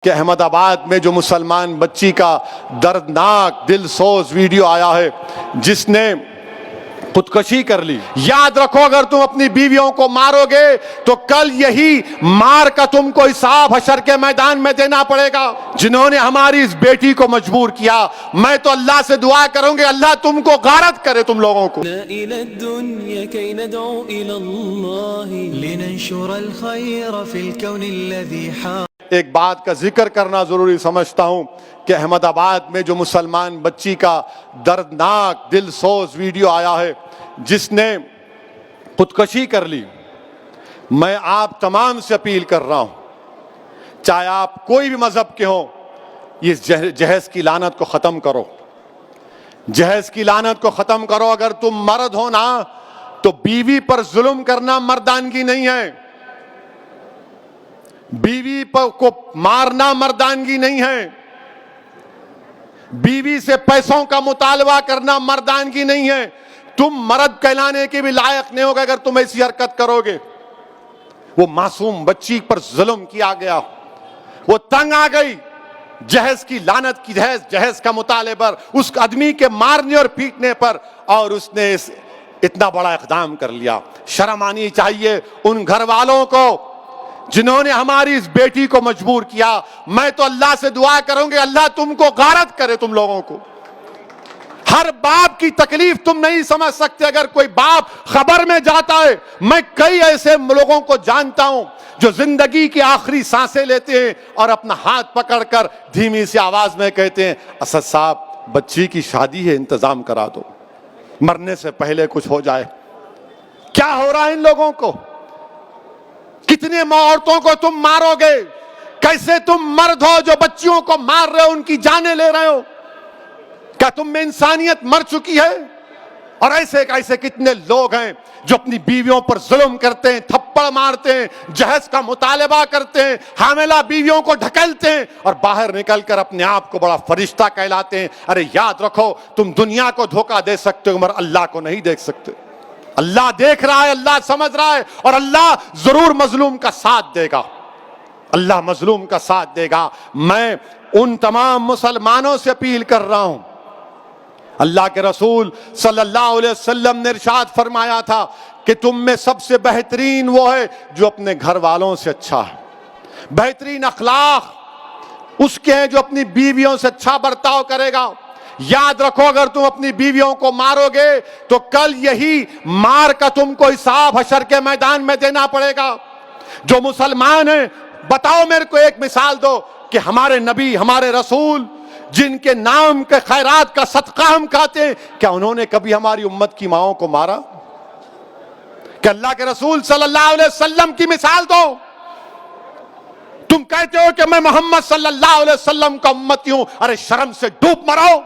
कि अहमदाबाद में जो मुसलमान बच्ची का दर्दनाक दिलसोज वीडियो आया है जिसने खुदकुशी कर ली। याद रखो, अगर तुम अपनी बीवियों को मारोगे तो कल यही मार का तुमको हिसाब हशर के मैदान में देना पड़ेगा। जिन्होंने हमारी इस बेटी को मजबूर किया, मैं तो अल्लाह से दुआ करूंगी अल्लाह तुमको गारत करे तुम लोगों को। एक बात का जिक्र करना जरूरी समझता हूं कि अहमदाबाद में जो मुसलमान बच्ची का दर्दनाक दिलसोज वीडियो आया है जिसने खुदकुशी कर ली, मैं आप तमाम से अपील कर रहा हूं, चाहे आप कोई भी मजहब के हो, ये जहेज की लानत को खत्म करो, जहेज की लानत को खत्म करो। अगर तुम मर्द हो ना तो बीवी पर जुल्म करना मर्दानगी नहीं है, बीवी को मारना मर्दानगी नहीं है, बीवी से पैसों का मुतालबा करना मर्दानगी नहीं है। तुम मर्द कहलाने के भी लायक नहीं होगा अगर तुम ऐसी हरकत करोगे। वो मासूम बच्ची पर जुल्म किया गया, वो तंग आ गई जहेज की लानत की, जहेज का मुताले उस आदमी के मारने और पीटने पर, और उसने इतना बड़ा इक़दाम कर लिया। शर्म आनी चाहिए उन घर वालों को जिन्होंने हमारी इस बेटी को मजबूर किया। मैं तो अल्लाह से दुआ करूंगी अल्लाह तुमको गारत करे तुम लोगों को। हर बाप की तकलीफ तुम नहीं समझ सकते। अगर कोई बाप खबर में जाता है, मैं कई ऐसे लोगों को जानता हूं जो जिंदगी की आखिरी सांसें लेते हैं और अपना हाथ पकड़कर धीमी सी आवाज में कहते हैं, असद साहब बच्ची की शादी है, इंतजाम करा दो, मरने से पहले कुछ हो जाए। क्या हो रहा है इन लोगों को? कितने औरतों को तुम मारोगे? कैसे तुम मर्द हो जो बच्चियों को मार रहे हो, उनकी जानें ले रहे हो? क्या तुम में इंसानियत मर चुकी है? और ऐसे कितने लोग हैं जो अपनी बीवियों पर जुल्म करते हैं, थप्पड़ मारते हैं, जहेज का मुतालबा करते हैं, हामिला बीवियों को ढकेलते हैं और बाहर निकलकर अपने आप को बड़ा फरिश्ता कहलाते हैं। अरे याद रखो, तुम दुनिया को धोखा दे सकते हो मगर अल्लाह को नहीं देख सकते। अल्लाह देख रहा है, अल्लाह समझ रहा है और अल्लाह जरूर मजलूम का साथ देगा, अल्लाह मजलूम का साथ देगा। मैं उन तमाम मुसलमानों से अपील कर रहा हूं, अल्लाह के रसूल सल्लल्लाहु अलैहि वसल्लम ने इरशाद फरमाया था कि तुम में सबसे बेहतरीन वो है जो अपने घर वालों से अच्छा है। बेहतरीन अखलाक उसके हैं जो अपनी बीवियों से अच्छा बर्ताव करेगा। याद रखो, अगर तुम अपनी बीवियों को मारोगे तो कल यही मार का तुमको हिसाब हशर के मैदान में देना पड़ेगा। जो मुसलमान हैं, बताओ मेरे को एक मिसाल दो कि हमारे नबी, हमारे रसूल जिनके नाम के खैरात का सदका हम खाते हैं, क्या उन्होंने कभी हमारी उम्मत की माओं को मारा? क्या अल्लाह के रसूल सल्लल्लाहु अलैहि वसल्लम की मिसाल दो। तुम कहते हो कि मैं मोहम्मद सल्लल्लाहु अलैहि वसल्लम का उम्मती हूं, अरे शर्म से डूब मरो।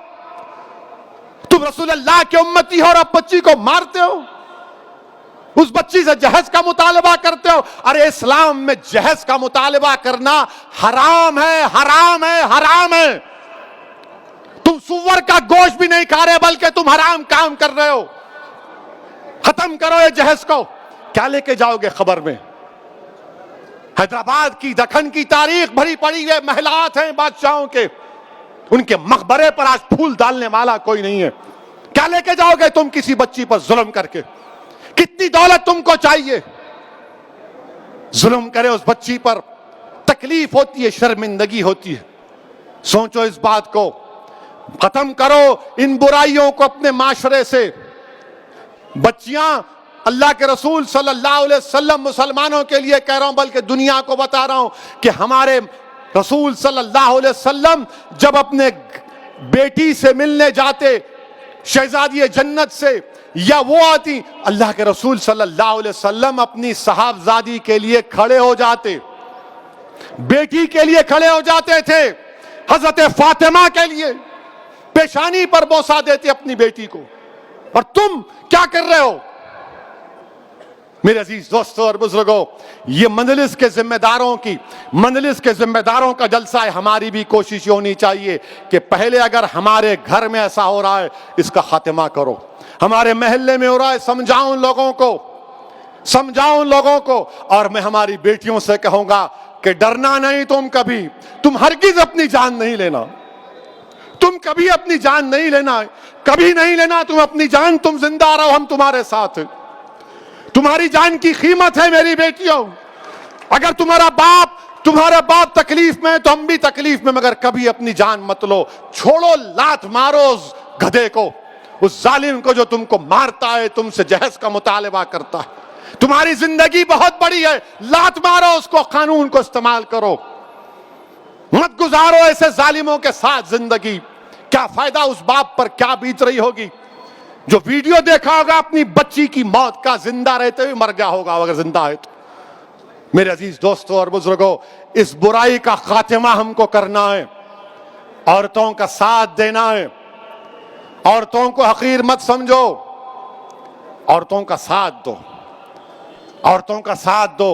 तुम रसूल अल्लाह के उम्मती हो और अब बच्ची को मारते हो, उस बच्ची से जहेज का मुतालबा करते हो। अरे इस्लाम में जहेज का मुतालबा करना हराम है, हराम है, हराम है। तुम सुअर का गोश्त भी नहीं खा रहे बल्कि तुम हराम काम कर रहे हो। खत्म करो ये जहेज को। क्या लेके जाओगे खबर में? हैदराबाद की, दखन की तारीख भरी पड़ी है, महलात हैं बादशाहों के, उनके मकबरे पर आज फूल डालने वाला कोई नहीं है। क्या लेके जाओगे तुम किसी बच्ची पर जुल्म करके? कितनी दौलत तुमको चाहिए? जुल्म करे उस बच्ची पर, तकलीफ होती है, शर्मिंदगी होती है। सोचो इस बात को, खत्म करो इन बुराइयों को अपने माशरे से। बच्चियां, अल्लाह के रसूल सल्लल्लाहु अलैहि वसल्लम मुसलमानों के लिए कह रहा हूं बल्कि दुनिया को बता रहा हूं कि हमारे रसूल सल्लल्लाहु अलैहि वसल्लम जब अपने बेटी से मिलने जाते, शहजादी जन्नत से, या वो आती, अल्लाह के रसूल सल्लल्लाहु अलैहि वसल्लम अपनी साहबजादी के लिए खड़े हो जाते, बेटी के लिए खड़े हो जाते थे। हजरत फातिमा के लिए पेशानी पर बोसा देते अपनी बेटी को। और तुम क्या कर रहे हो? मेरे अजीज दोस्तों और बुजुर्गों, ये मजलिस के जिम्मेदारों की, मजलिस के जिम्मेदारों का जलसा है। हमारी भी कोशिश होनी चाहिए कि पहले अगर हमारे घर में ऐसा हो रहा है इसका खात्मा करो, हमारे महल्ले में हो रहा है समझाओ लोगों को, समझाओ लोगों को। और मैं हमारी बेटियों से कहूंगा कि डरना नहीं तुम हरगिज अपनी जान नहीं लेना, तुम कभी अपनी जान नहीं लेना, कभी नहीं लेना तुम अपनी जान, तुम जिंदा रहो, हम तुम्हारे साथ हैं। तुम्हारी जान की कीमत है मेरी बेटियों। अगर तुम्हारा बाप तकलीफ में तो हम भी तकलीफ में, मगर कभी अपनी जान मत लो। छोड़ो, लात मारो उस गधे को, उस जालिम को जो तुमको मारता है, तुमसे जहज का मुतालबा करता है। तुम्हारी जिंदगी बहुत बड़ी है, लात मारो उसको, कानून को इस्तेमाल करो, मत गुजारो ऐसे जालिमों के साथ जिंदगी। क्या फायदा उस बाप पर क्या बीत रही होगी जो वीडियो देखा होगा अपनी बच्ची की मौत का, जिंदा रहते हुए मर गया होगा अगर जिंदा है तो। मेरे अजीज दोस्तों और बुजुर्गों, इस बुराई का खात्मा हमको करना है, औरतों का साथ देना है। औरतों को हकीर मत समझो, औरतों का साथ दो, औरतों का साथ दो।